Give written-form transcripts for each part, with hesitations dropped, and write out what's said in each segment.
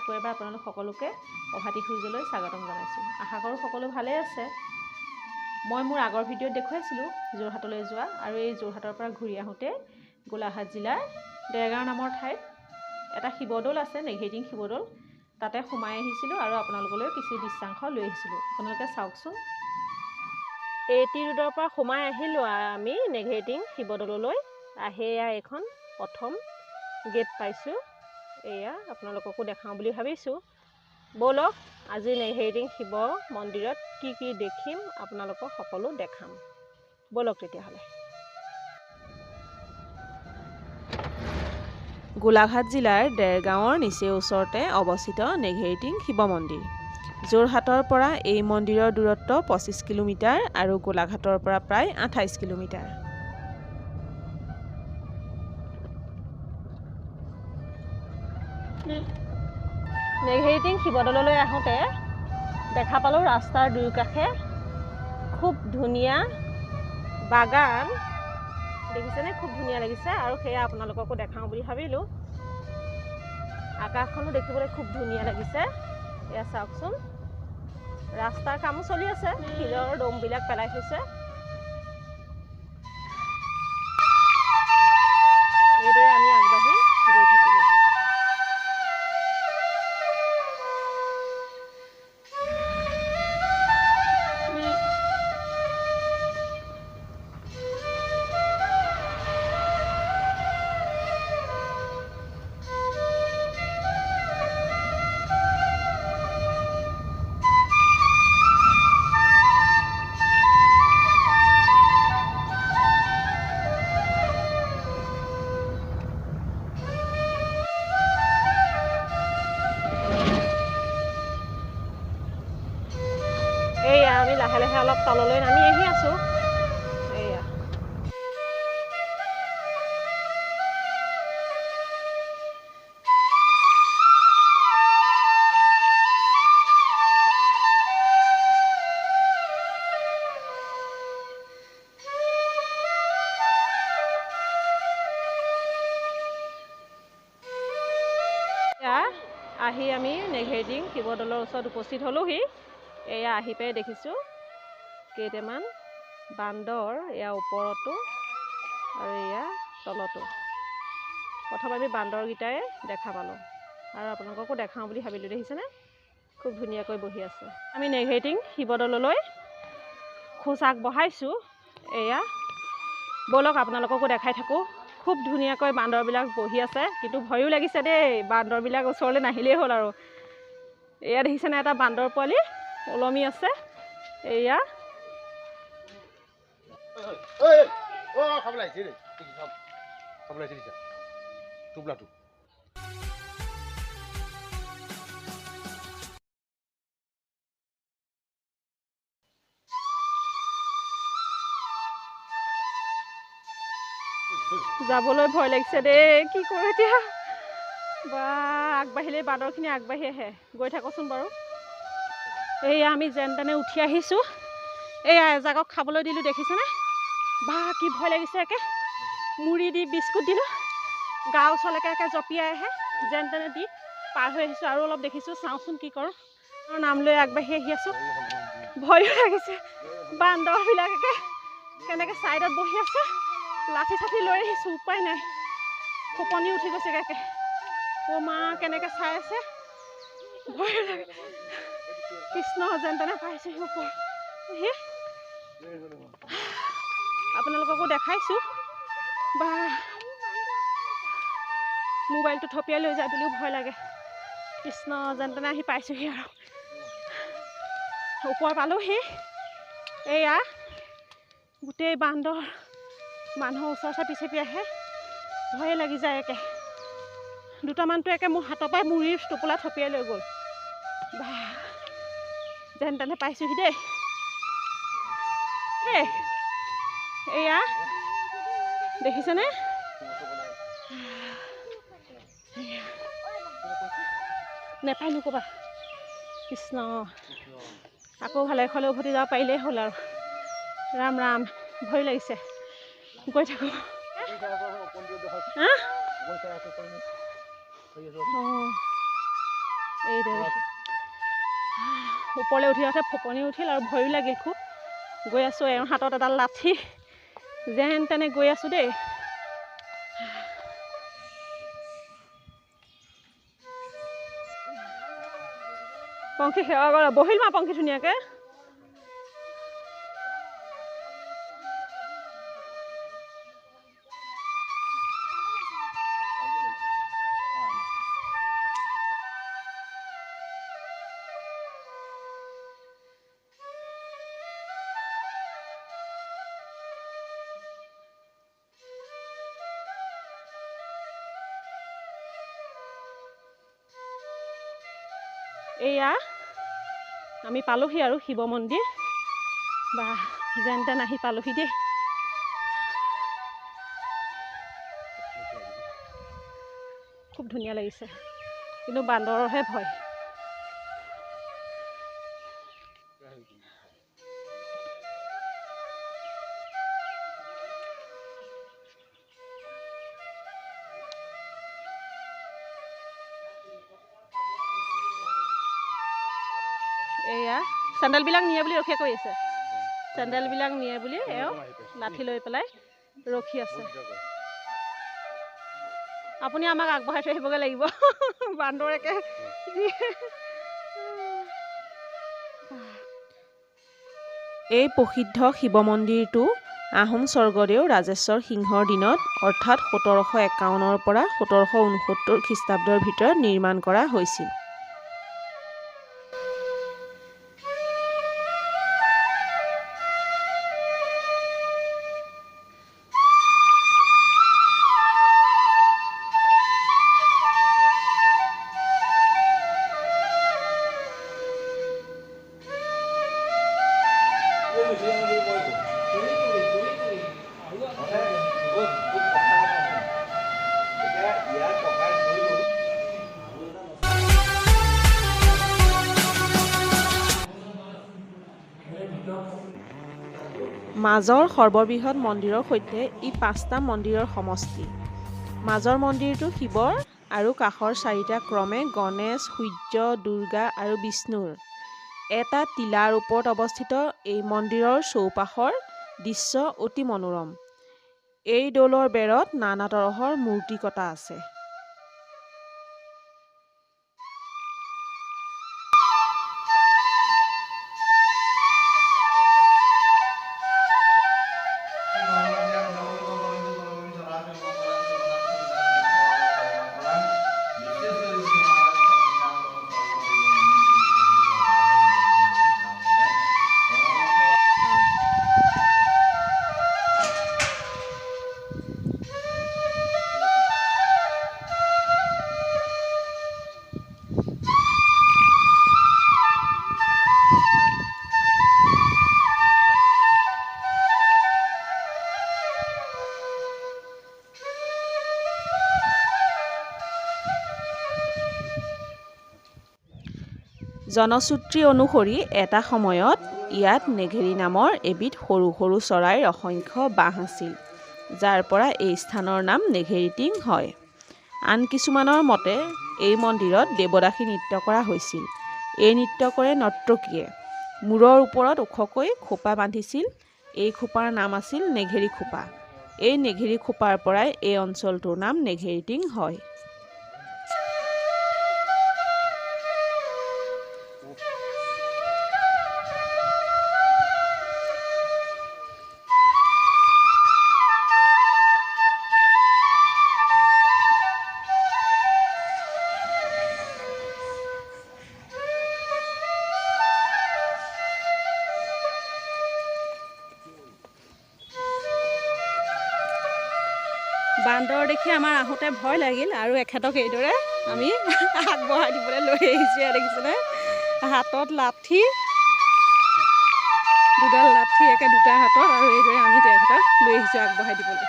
আকৌ এবাৰ আপোনালোক সকলোকে অভাতী খুজলৈ স্বাগতম জনাইছোঁ। আশা কৰোঁ সকলো ভালেই আছে। মই মোৰ আগৰ ভিডিঅ'ত দেখুৱাইছিলোঁ যোৰহাটলৈ যোৱা, আৰু এই যোৰহাটৰ পৰা ঘূৰি আহোঁতে গোলাঘাট জিলাৰ দেৰগাঁও নামৰ ঠাইত এটা শিৱদৌল আছে, নেঘেৰিটিং শিৱদৌল, তাতে সোমাই আহিছিলোঁ আৰু আপোনালোকলৈ কিছু দৃশ্যাংশ লৈ আহিছিলোঁ। আপোনালোকে চাওকচোন। এটি ৰোডৰ পৰা সোমাই আহিলোঁ আমি নেঘেৰিটিং শিৱদৌললৈ। এয়া এইখন প্ৰথম গেট পাইছোঁ। এয়া আপোনালোককো দেখাওঁ বুলি ভাবিছোঁ। ব'লক আজি নেঘেৰিটিং শিৱ মন্দিৰত কি কি দেখিম আপোনালোকক সকলো দেখাম। ব'লক তেতিয়াহ'লে। গোলাঘাট জিলাৰ দেৰগাঁৱৰ নিচেই ওচৰতে অৱস্থিত নেঘেৰিটিং শিৱ মন্দিৰ। যোৰহাটৰ পৰা এই মন্দিৰৰ দূৰত্ব 25 কিলোমিটাৰ আৰু গোলাঘাটৰ পৰা প্ৰায় 28 কিলোমিটাৰ। নেঘেৰিটিং শিৱদৌললৈ আহোঁতে দেখা পালোঁ ৰাস্তাৰ দুয়োকাষে খুব ধুনীয়া বাগান। দেখিছেনে? খুব ধুনীয়া লাগিছে, আৰু সেয়া আপোনালোককো দেখাওঁ বুলি ভাবিলোঁ। আকাশখনো দেখিবলৈ খুব ধুনীয়া লাগিছে। এয়া চাওকচোন, ৰাস্তাৰ কামো চলি আছে, শিলৰ দমবিলাক পেলাই থৈছে। এইদৰে আমি আগবাঢ়ি গৈ থাকিলোঁ। এয়া আমি লাহে লাহে অলপ তললৈ নামি আহি আছোঁ। এয়া আহি আমি নেঘেৰিটিং শিৱদৌলৰ ওচৰত উপস্থিত হ'লোহি। এয়া আহি পাই দেখিছোঁ কেইটামান বান্দৰ, এয়া ওপৰতো আৰু এয়া তলতো। প্ৰথম আমি বান্দৰকেইটাই দেখা পালোঁ আৰু আপোনালোককো দেখাওঁ বুলি ভাবিলোঁ। দেখিছেনে? খুব ধুনীয়াকৈ বহি আছে। আমি নেঘেৰিটিং শিৱদৌললৈ খোজ আগবঢ়াইছোঁ। এয়া ব'লক আপোনালোককো দেখাই থাকোঁ। খুব ধুনীয়াকৈ বান্দৰবিলাক বহি আছে, কিন্তু ভয়ো লাগিছে দেই, বান্দৰবিলাক ওচৰলৈ নাহিলেই হ'ল আৰু। এয়া দেখিছেনে? এটা বান্দৰ পোৱালি ওলমি আছে। এয়া যাবলৈ ভয় লাগিছে দেই, কি কৰোঁ এতিয়া? বা আগবাঢ়িলেই বান্দৰখিনি আগবাঢ়ি আহে। গৈ থাকোঁচোন বাৰু। এয়া আমি যেন তেনে উঠি আহিছোঁ। এয়া এজাকক খাবলৈ দিলোঁ, দেখিছেনে? বা কি ভয় লাগিছে! একে মুড়ি দি বিস্কুট দিলোঁ, গাৰ ওচৰলৈকে একে জঁপিয়াই আহে। যেন তেনে দি পাৰ হৈ আহিছোঁ, আৰু অলপ দেখিছোঁ, চাওঁচোন কি কৰোঁ। নাম লৈ আগবাঢ়ি আহি আছোঁ। ভয়ো লাগিছে, বান্দৰবিলাক একে কেনেকৈ ছাইডত বহি আছে। লাঠি চাঠি লৈ আহিছোঁ, উপায় নাই। ফোপনি উঠি গৈছে একে। অ' মা, কেনেকৈ চাই আছে, ভয় লাগে। কৃষ্ণ, যেন তেনে পাইছোঁহি ওপৰ। আপোনালোককো দেখাইছোঁ। বা মোবাইলটো থপিয়াই লৈ যায় বুলিও ভয় লাগে। কৃষ্ণ, যেন তেনে আহি পাইছোঁহি আৰু ওপৰ পালোঁহি। এয়া গোটেই বান্দৰ, মানুহৰ ওচৰ চাপি চাপি আহে, ভয়ে লাগি যায় একে। দুটামানটো একে মোৰ হাতৰ পৰাই মুড়িৰ টোপোলা থপিয়াই লৈ গ'ল। বা যেন তেনে পাইছোঁহি দেই। এয়া দেখিছেনে? নেপায় নক'বা। কৃষ্ণ, আকৌ ভালে খালে উভতি যাব পাৰিলেই হ'ল আৰু। ৰাম ৰাম, ভয় লাগিছে। গৈ থাকোঁ। এইদৰে ওপৰলৈ উঠি উঠে ফপনি উঠিল আৰু ভয়ো লাগিল খুব। গৈ আছোঁ, এওঁ হাতত এডাল লাঠি, যেন তেনে গৈ আছোঁ দেই। পংখী সেৱা কৰা, বহিল মা পংখী ধুনীয়াকৈ। এয়া আমি পালোহি আৰু শিৱ মন্দিৰ। বা যেন তেন আহি পালোহি দেই। খুব ধুনীয়া লাগিছে, কিন্তু বান্দৰৰহে ভয়। এয়া চেণ্ডেলবিলাক নিয়ে বুলি ৰখীয়া কৰি আছে। চেণ্ডেলবিলাক নিয়ে বুলি এওঁ লাঠি লৈ পেলাই ৰখি আছে। আপুনি আমাক আগবঢ়াই থৈ আহিবগৈ লাগিব, বান্দৰকে। এই প্ৰসিদ্ধ শিৱ মন্দিৰটো আহোম স্বৰ্গদেউ ৰাজেশ্বৰ সিংহৰ দিনত অৰ্থাৎ 1751 পৰা 1769 খ্ৰীষ্টাব্দৰ ভিতৰত নিৰ্মাণ কৰা হৈছিল। মাজৰ সৰ্ববৃহৎ মন্দিৰৰ সৈতে ই 5টা মন্দিৰৰ সমষ্টি। মাজৰ মন্দিৰটো শিৱৰ আৰু কাষৰ 4টা ক্ৰমে গণেশ, সূৰ্য, দুৰ্গা আৰু বিষ্ণুৰ। এটা টিলাৰ ওপৰত অৱস্থিত এই মন্দিৰৰ চৌপাশৰ দৃশ্য অতি মনোৰম। এই দৌলৰ বেৰত নানা তৰহৰ মূৰ্তি কটা আছে। জনশ্ৰুতি অনুসৰি এটা সময়ত ইয়াত নেঘেৰি নামৰ এবিধ সৰু সৰু চৰাইৰ অসংখ্য বাহ আছিল, যাৰ পৰা এই স্থানৰ নাম নেঘেৰিটিং হয়। আন কিছুমানৰ মতে এই মন্দিৰত দেৱদাসী নৃত্য কৰা হৈছিল। এই নৃত্য কৰে নৰ্তকীয়ে। মূৰৰ ওপৰত ওখকৈ খোপা বান্ধিছিল। এই খোপাৰ নাম আছিল নেঘেৰি খোপা। এই নেঘেৰি খোপাৰ পৰাই এই অঞ্চলটোৰ নাম নেঘেৰিটিং হয়। বান্দৰ দেখি আমাৰ আহোঁতে ভয় লাগিল আৰু এখেতক এইদৰে আমি আগবঢ়াই দিবলৈ লৈ আহিছোঁ। দেখিছেনে, হাতত লাঠি, দুডাল লাঠি, একে দুটা হাতত, আৰু এইদৰে আমি তেখেতক লৈ আহিছোঁ আগবঢ়াই দিবলৈ।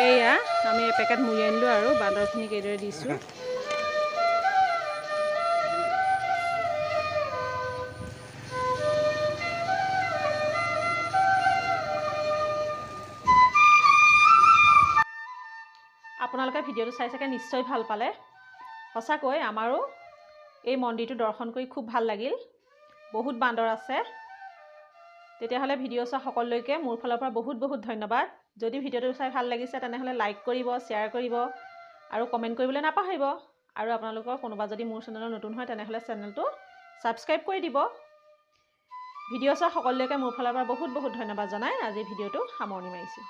এইয়া আমি এপেকেট মুৰি আনিলোঁ আৰু বান্দৰখিনিক এইদৰে দিছোঁ। আপোনালোকে ভিডিঅ'টো চাই চাগে নিশ্চয় ভাল পালে। সঁচাকৈ আমাৰো এই মন্দিৰটো দৰ্শন কৰি খুব ভাল লাগিল। বহুত বান্দৰ আছে। তেতিয়াহ'লে ভিডিঅ' চোৱা সকলোলৈকে মোৰ ফালৰ পৰা বহুত বহুত ধন্যবাদ। যদি ভিডিঅ'টো চাই ভাল লাগিছে তেনেহ'লে লাইক কৰিব, শ্বেয়াৰ কৰিব আৰু কমেণ্ট কৰিবলৈ নাপাহৰিব। আৰু আপোনালোকৰ কোনোবা যদি মোৰ চেনেলত নতুন হয় তেনেহ'লে চেনেলটো ছাবস্ক্ৰাইব কৰি দিব। ভিডিঅ' চোৱা সকলোলৈকে মোৰ ফালৰ পৰা বহুত বহুত ধন্যবাদ জনাই আজি ভিডিঅ'টো সামৰণি মাৰিছোঁ।